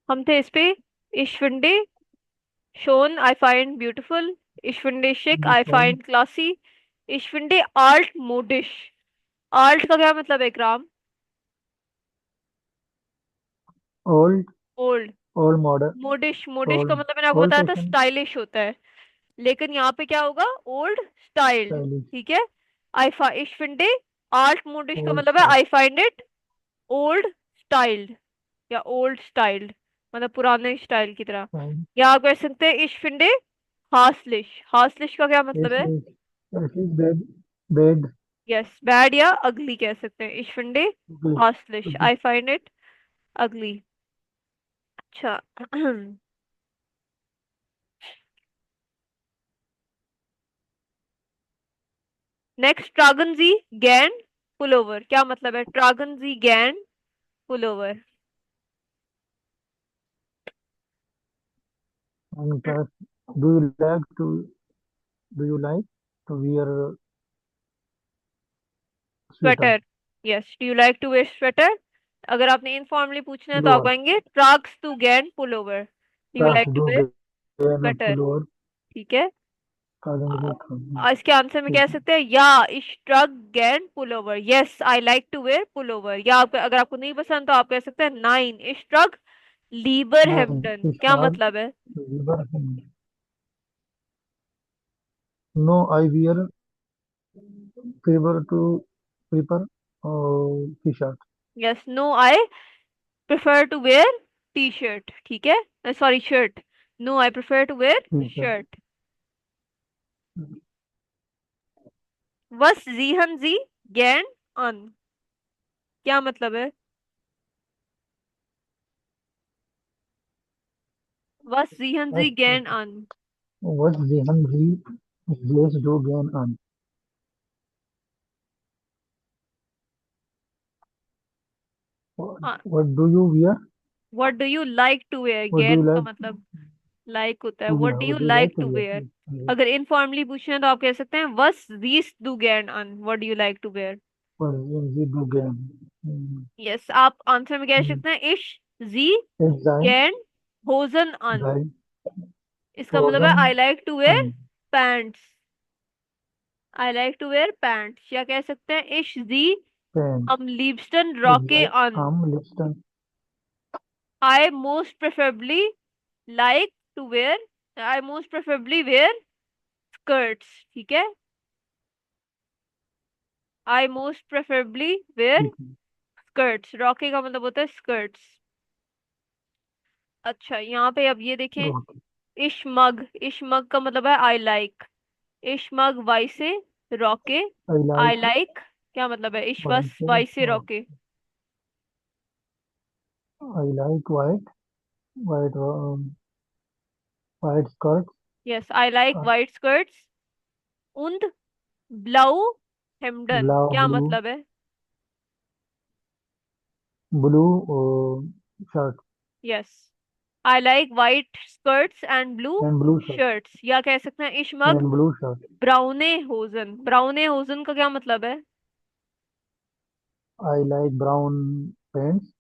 हम थे इस पे। Ich finde schon I find beautiful. Ich finde schick I define. find classy. Ich finde alt modisch. Alt का क्या मतलब है Ikram? Old. Old. Old modern. मोडिश, मोडिश का ओल्ड। मतलब मैंने आपको ओल्ड बताया था फैशन। स्टाइलिश होता है। लेकिन यहाँ पे क्या होगा? Old styled. स्टाइलिश। ठीक है। ich finde alt modisch का ओल्ड मतलब है style. I find it old styled या ओल्ड स्टाइल्ड, मतलब पुराने स्टाइल की तरह। फाइन। या आप कह सकते हैं ich finde हासलिश। हासलिश का क्या मतलब है? एसलिश। एसलिश बेड। बेड। यस, बैड या अगली कह सकते हैं। ich finde हासलिश I find it ugly। अच्छा। नेक्स्ट, ट्रागन जी गैन पुलोवर क्या मतलब है? ट्रागन जी गैन पुलोवर। Do you like to do you like to wear sweater? Sweater. Yes, do you like to wear sweater? अगर आपने इनफॉर्मली पूछना है तो आप पुलोवर। कहेंगे ट्राक्स टू गैन पुलोवर, do you trust like to डू वेयर गेन स्वेटर। पुलोवर। ठीक है। कागज। इसके आंसर में कह ठीक है। सकते हैं या इश ट्रक गैन pullover, yes I like to wear pullover. या आप, अगर आपको नहीं पसंद तो आप कह सकते हैं नाइन इश ट्रक लीबर नहीं। हेम्पटन इस क्या राग मतलब है? River. No I wear favour to paper और T shirt. Yes, no I prefer to wear T shirt. ठीक है, sorry shirt. No I prefer to wear T shirt. Shirt. वस जीहन जी गैन अन क्या मतलब है? वस जीहन जी गैन अन। वट जिहन जी जेस डू गेन अन। What do you wear? What do you like to wear, what do you गैन का लाइक मतलब लाइक होता है। To what wear? Do you what do you like like to to wear. Wear? अगर इनफॉर्मली पूछना है तो आप कह सकते हैं वस दीस डू गैन अन, what do you like to wear. वट जी डू गेन। यस, आप आंसर में कह सकते हैं इश जी एग्जाइन। गैन होजन अन। राइट। इसका मतलब है फ्रोजन। आई लाइक टू वेयर अन। Pants. I like to wear pants. या कह सकते हैं इश जी पेन। am liebsten rocke एग्जाइन। an। आम लिप्टन। I most preferably like to wear, I most preferably wear skirts। ठीक है। I most preferably wear ठीक है। skirts, रॉके का मतलब होता है skirts। अच्छा, यहाँ पे अब ये देखें। ओके। इश्मग, इश्मग का मतलब है आई लाइक। इश्मग वाई से रॉके। आई आई लाइक लाइक क्या मतलब है? इश्वस वाइट। वाई से रॉके। I like white. White. White skirt. Yes, I like white skirts und ब्लाउ हेम्डन ब्लू। क्या ब्लू। मतलब है? Blue shirt yes, I like white skirts and blue and blue shirt shirts. या कह सकते हैं इशमग एंड ब्लू शर्ट। ब्राउने होजन। ब्राउने होजन का क्या मतलब है? I like brown pants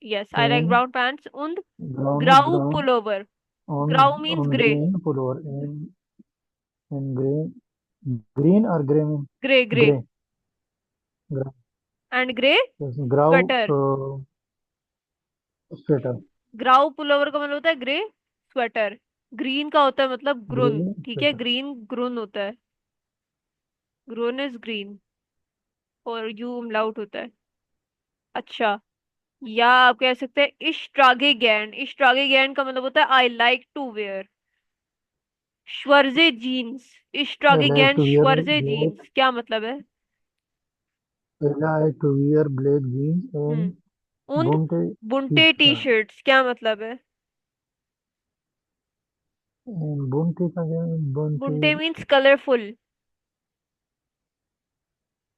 yes, I like and brown pants उंद ब्राउन ग्राउ ब्राउन पुलोवर। ऑन ग्राउ मीन्स ऑन grey. Green pullover and green. Green और ग्रे में grey grey grey. And grey ग्राउ स्वेटर। स्वेटर। ग्राउ पुलोवर का मतलब होता है ग्रे स्वेटर। ग्रीन का होता है मतलब ग्रे ग्रुन। ठीक है, स्वेटर। ग्रीन ग्रुन होता है। ग्रुन इज ग्रीन और यू अमलाउट होता है। अच्छा, या आप कह सकते हैं इश्ट्रागे गैंड। इश्ट्रागे गैंड का मतलब होता है आई लाइक टू वेयर श्वर्जे जीन्स। आई इश्ट्रागे लाइक गैंड टू वियर श्वर्जे ब्लैक। जीन्स क्या मतलब है? I like to wear black jeans and उन बुंटे टी बुंटे टी शर्ट। शर्ट्स क्या मतलब है? बुंटे का क्या? बुंटे बुंटे means colourful.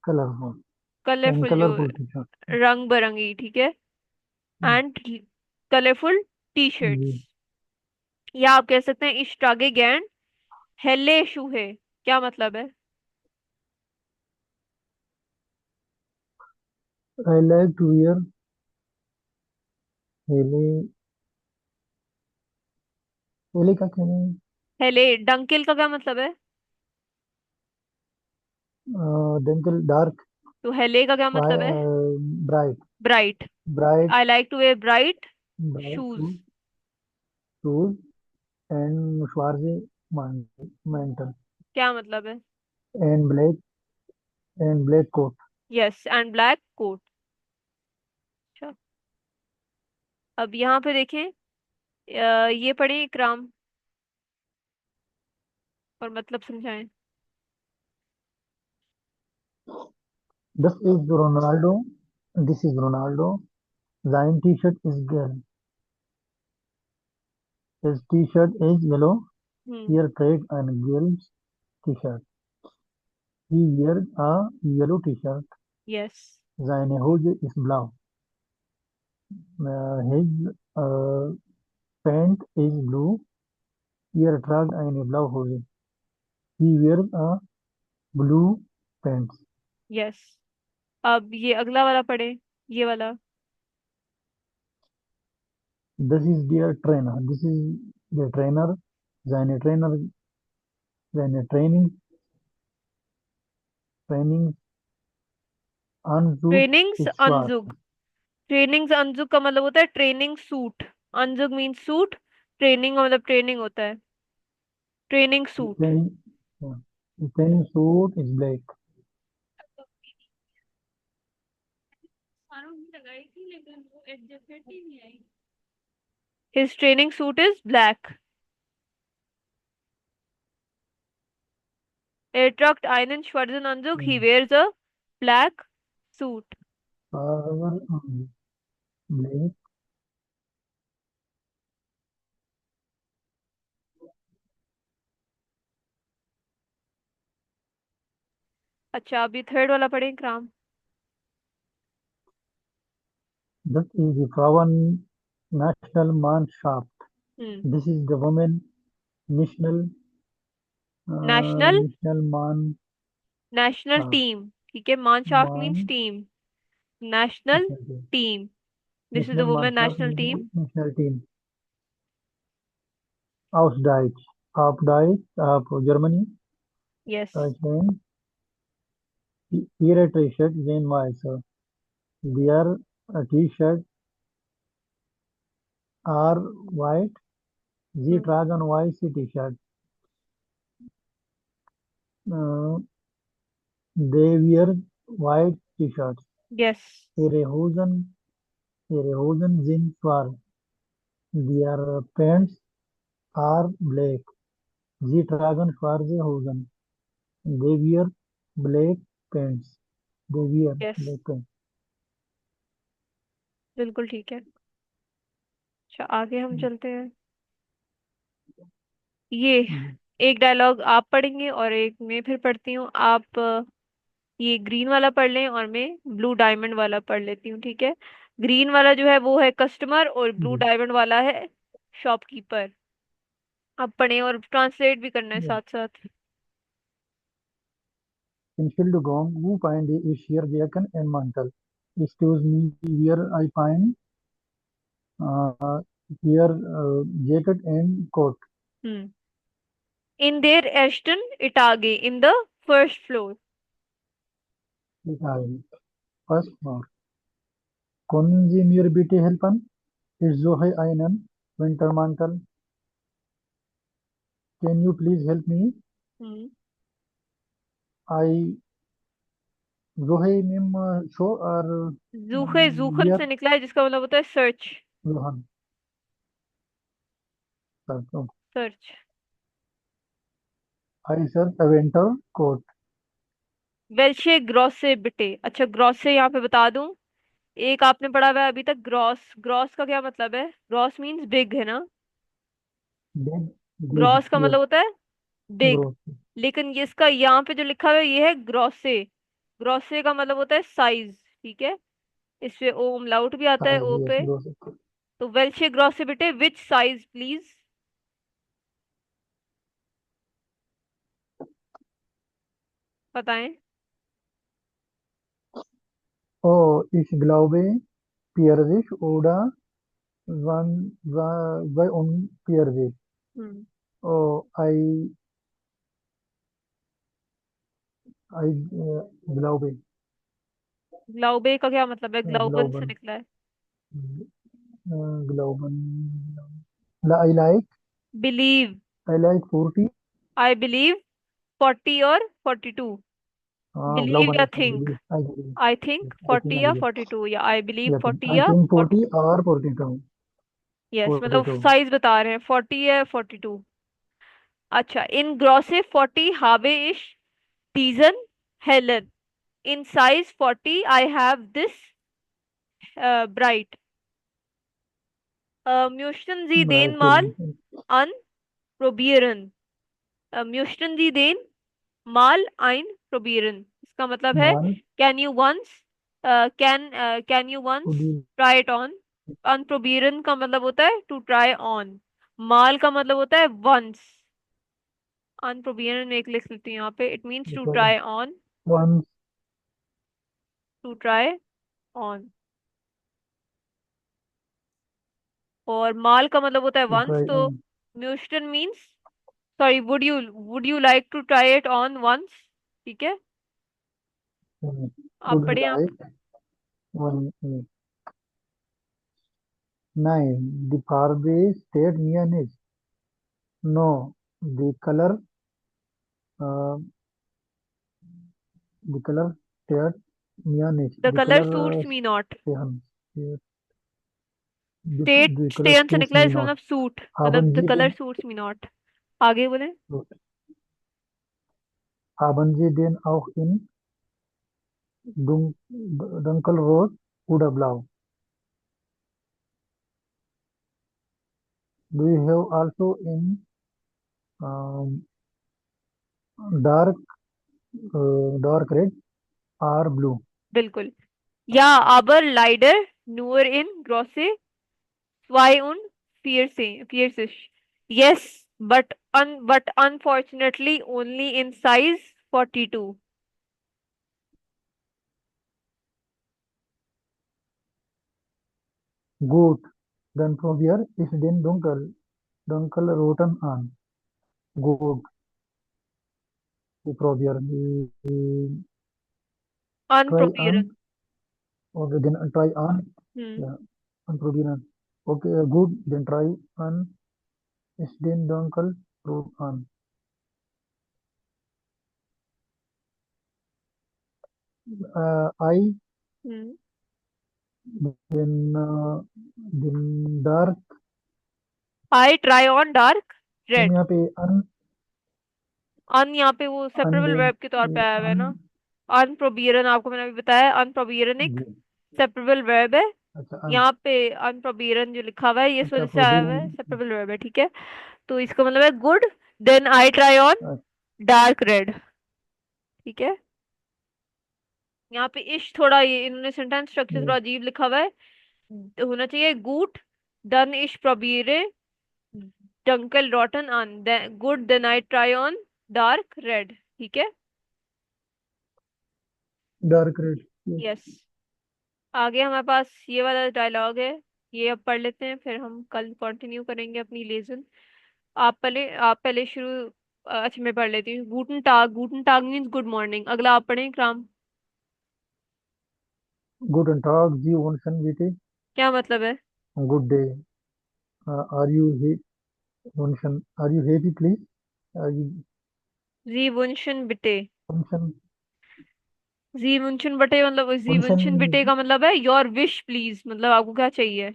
Colourful and colourful जो कलरफुल टी शर्ट। रंग बिरंगी। ठीक है। एंड कलरफुल टी जी। शर्ट्स। या आप कह सकते हैं इश्ट्रागे गैंड हेले शूहे क्या मतलब है? आई लाइक टू वियर हेले एले का क्या है? हेले, डंकिल का क्या मतलब है? डिंपल डार्क। तो हेले का क्या मतलब है? Bright. Bright. Bright. I like to wear bright bright shoes. Shoes. Shoes and श्वार्जे मेंटल क्या मतलब है? And black and black coat. Yes, and black coat. अच्छा, अब यहाँ पे देखें। ये पढ़े इकराम, और मतलब समझाएं। This is Ronaldo. This is Ronaldo. Sein T-shirt is girl. His T-shirt is yellow. Hmm. Here trade and girl's T-shirt. He wears a yellow T-shirt. Yes. Seine Hose is blau. His uh, pant is blue. Here trage eine blaue Hose. He wears a blue pants. Yes. अब ये अगला वाला पढ़े, ये वाला। This is their trainer. This is the trainer. Seine Trainer, seine Training Anzug ट्रेनिंग्स ist schwarz. अनजुग। ट्रेनिंग्स अनजुग का मतलब होता है ट्रेनिंग सूट। अनजुग मीन्स सूट, ट्रेनिंग का मतलब ट्रेनिंग होता है। Training His suit. training, yeah, his training suit is black. His training suit is black. Er tragt einen schwarzen Anzug. He Mm. wears a black suit. Power black. अच्छा, अभी third वाला पढ़ें क्राम। That is the Frauen National Mannschaft. Hmm. This is the women national national. national national Mannschaft. Team. ठीक है, मानशाफ्ट means Man, team. National national team. Team. This is the National women Mannschaft national is team. national team. Aus Deutsch. Of Deutsch, of Germany. Yes. Deutschland. Ihre T-shirt sehen weiße. Their T-shirt are white. Sie hmm. tragen weiße T-shirt. Uh, they wear white T-shirts. Yes. Ihre Hosen sind schwarz. Their pants are black. Sie tragen schwarze Hosen. They wear black pants. They wear yes, black pants. बिल्कुल ठीक है। अच्छा, आगे हम चलते हैं। ये एक डायलॉग आप पढ़ेंगे और एक मैं फिर पढ़ती हूँ। आप ये ग्रीन वाला पढ़ लें और मैं ब्लू डायमंड वाला पढ़ लेती हूँ, ठीक है। ग्रीन वाला जो है वो है कस्टमर, और ब्लू जी, डायमंड वाला है शॉपकीपर। आप पढ़ें और ट्रांसलेट भी करना है ja. साथ साथ। Entschuldigung, wo finde ich hier Jacken und Mantel? Excuse me, where I find uh, here jacket and coat. Hmm. इन देयर एस्टन इटागे in the first floor. First floor. Können Sie mir bitte helfen? Ich suche einen Wintermantel. Can you please help me? Hmm. I suche him show or जूखे जूखन where से निकला है, जिसका मतलब होता है search. Johan. So, search. I search a winter coat. वेल्शे ग्रॉसे बिटे। अच्छा, ग्रॉसे यहाँ पे बता दूं। एक आपने पढ़ा हुआ है अभी तक, ग्रॉस। ग्रॉस का क्या मतलब है? ग्रॉस मीन्स बिग, है ना। Big, big, ग्रॉस का yes, मतलब होता है बिग। gross. लेकिन ये इसका यहाँ पे जो लिखा हुआ है ये है ग्रॉसे। ग्रॉसे का मतलब होता है साइज, ठीक है। इस पे ओ umlaut भी आता है, Size, ओ yes, पे। gross. तो वेल्शे ग्रॉसे बिटे, विच साइज प्लीज। बताएं। Oh, ich glaube, Pfirsich oder Van, Vai und Pfirsich. Hmm. Oh, I Glaube, ग्लाउबे का क्या मतलब है? ग्लाउबन से Glauben, निकला है। Glauben. I like, believe. I like 40. I believe 40 और 42। बिलीव Glauben या is I think. believe, I believe. I Yes, think I think, 40 I या believe. 42, या I believe Yeah, think. 40 I या think 40। 40 or 42. यस, मतलब 42. Size बता रहे हैं, 40 है 42। अच्छा, इन ग्रॉसे 40 हावे इश डीजन हेलन, in size 40 I have this bright म्यूशन जी देन Bright माल Hills. अन प्रोबियरन। म्यूशन जी देन माल आइन प्रोबियरन, इसका मतलब है Mal, can you once, can you could once you, try it on. अनप्रोबियरन का मतलब होता है टू ट्राई ऑन। माल का मतलब होता है वंस। अनप्रोबियरन में एक लिख लेती हूँ यहाँ पे, it means to okay, try on. once, to try on. और माल का मतलब होता है to वंस, try तो on. म्यूस्टन means, sorry, would you like to try it on once. ठीक है, आप Would पढ़े आप। like one. 9. The Faraday state mayonnaise. No, uh, the color state mayonnaise. द The colour color suits me not. stehen. The स्टेट color स्टेन से suits निकला है, me इसका not. मतलब सूट, मतलब Haben the Sie colour den, suits me not. आगे बोले। haben Sie den auch in dunkelrot oder blau? Do you have also in um, dark red or blue? बिल्कुल। या aber leider nur in große zwei und vierzig. Yes, but unfortunately only in size 42। Gut, dann probier ich den dunkelroten an. Gut, we probier. We try अनप्रोबियरन। on, or then try on. Hmm. Yeah, on probier. Okay, good. Then try on. Is den dunkelrot an. I hmm. then dark. I try on dark हम red. यहाँ पे अन यहाँ पे वो separable अनदेन verb के तौर पे आया हुआ है अन ना। अनप्रोबियरन आपको मैंने अभी बताया, अनप्रोबियरन एक जी, सेपरेबल वर्ब है। अच्छा यहाँ पे अनप्रोबियरन जो लिखा हुआ है ये इस अच्छा वजह से आया हुआ प्रोबेरियन है, सेपरेबल वर्ब है, ठीक है। तो इसका मतलब है good then I try on dark red. ठीक है। यहाँ पे इश थोड़ा, ये इन्होंने सेंटेंस स्ट्रक्चर थोड़ा अजीब लिखा हुआ है। होना चाहिए गुड डन इश प्रोबियरे डंकल रॉटन ऑन good then I try on dark red. ठीक है। Dark red. यस। आगे हमारे पास ये वाला डायलॉग है, ये अब पढ़ लेते हैं, फिर हम कल कंटिन्यू करेंगे अपनी लेसन। आप पहले शुरू। अच्छा, मैं पढ़ लेती हूँ। गूटन टाग, गूटन टाग मीन्स गुड मॉर्निंग। अगला आप पढ़ें cram. Guten Tag, Sie wünschen bitte. क्या मतलब है? Good day. Are you happy, please? Are you ji वुंशन बिटे। wünschen, जी वुंशन बटे मतलब, जी वुंशन बिटे wünschen का मतलब है योर विश प्लीज, मतलब आपको क्या चाहिए।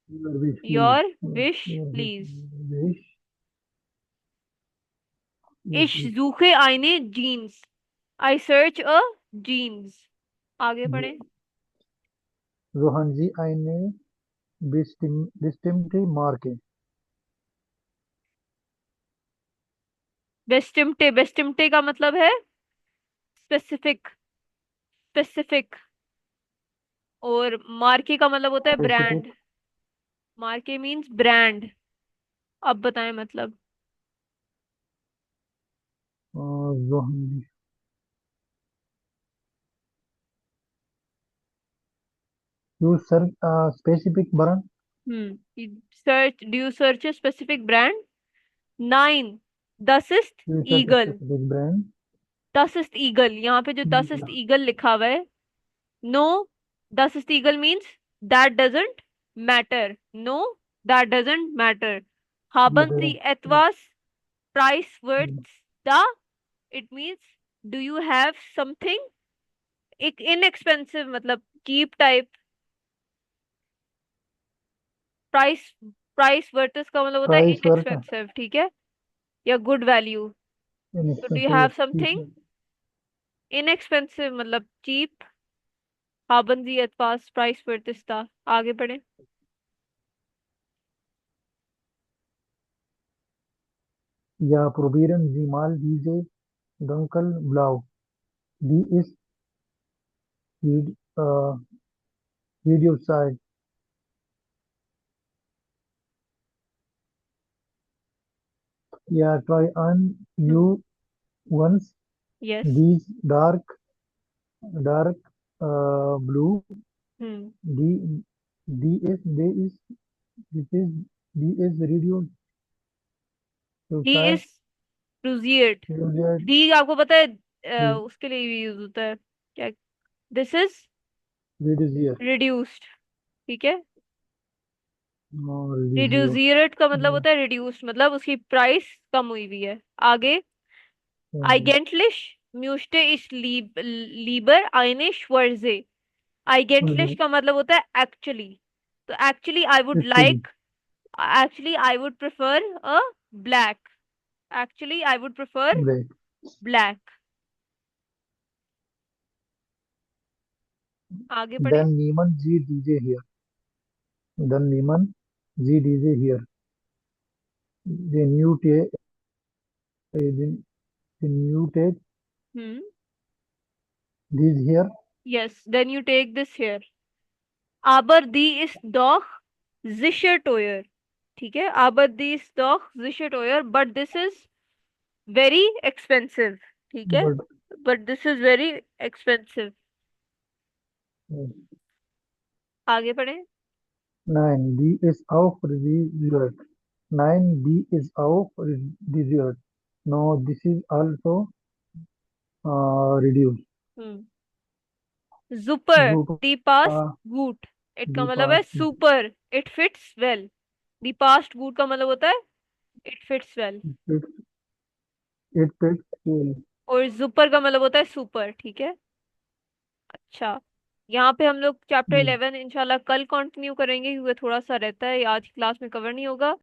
your wish, please? Your wish Your please. wish, yes, इश yes. जूखे आईने jeans, I search a jeans. आगे पढ़े। Suchen Sie eine bestimmte Marke? बेस्टिमटे, बेस्टिमटे का मतलब है स्पेसिफिक, स्पेसिफिक। और मार्के का मतलब होता है Specific. ब्रांड। मार्के मीन्स ब्रांड। अब बताएं मतलब। Suchen you search a specific brand? Search, do you search a specific brand. नाइन, दसिस्ट Choose a ईगल। specific brand. दसिस्ट ईगल, यहाँ पे जो दसिस्ट ईगल लिखा हुआ है, नो, दसिस्ट ईगल means that doesn't matter, no, that doesn't matter. Haben Sie Material. etwas preiswertes da? It means do you have something? एक इनएक्सपेंसिव मतलब चीप टाइप। प्राइस, प्राइस वर्टिस का मतलब होता है Price worth. इनएक्सपेंसिव, ठीक है, या गुड वैल्यू। तो do you have Inexpensive. Something inexpensive मतलब cheap. haben Sie etwas preiswertes da? आगे पढ़े। Ja, probieren Sie mal diese Dunkelblau. Die ist Vid- äh, Videozeit. Yeah, try on हम्म। you once. Yes. These dark blue. हम्म। D D is this is D is radio ही side. इज प्रूजिएट। User दी आपको पता है उसके लिए भी यूज होता है क्या? This is reducer. रिड्यूस्ड, ठीक है। No, reducer. रिड्यूसिएट का मतलब No, होता है रिड्यूस्ड, मतलब उसकी प्राइस कम हुई हुई है। आगे, um, eigentlich müsste ich lieber eine schwarze। eigentlich का मतलब होता है एक्चुअली। तो actually I would actually like, actually I would prefer a black, actually I would prefer black. Black. आगे पढ़े। Then Neiman G DJ here. Then Neiman G DJ here. The new take the new take hmm. this here. Yes, then you take this here. aber die ist doch sicher teuer, ठीक है, aber die ist doch sicher teuer, but this is very expensive, ठीक है, But but this is very expensive। uh, आगे पढ़े। 9 D is auch reserved. 9 D is auch reserved. No, this is also reduced. Hmm. super, Group the past uh, good, it का the मतलब है past super, it fits well. the past good का मतलब होता है it fits well. it, it fits well. और super का मतलब होता है सुपर, ठीक है। अच्छा, यहाँ पे हम लोग चैप्टर Hmm. 11 इंशाल्लाह कल कंटिन्यू करेंगे, क्योंकि थोड़ा सा रहता है, आज क्लास में कवर नहीं होगा।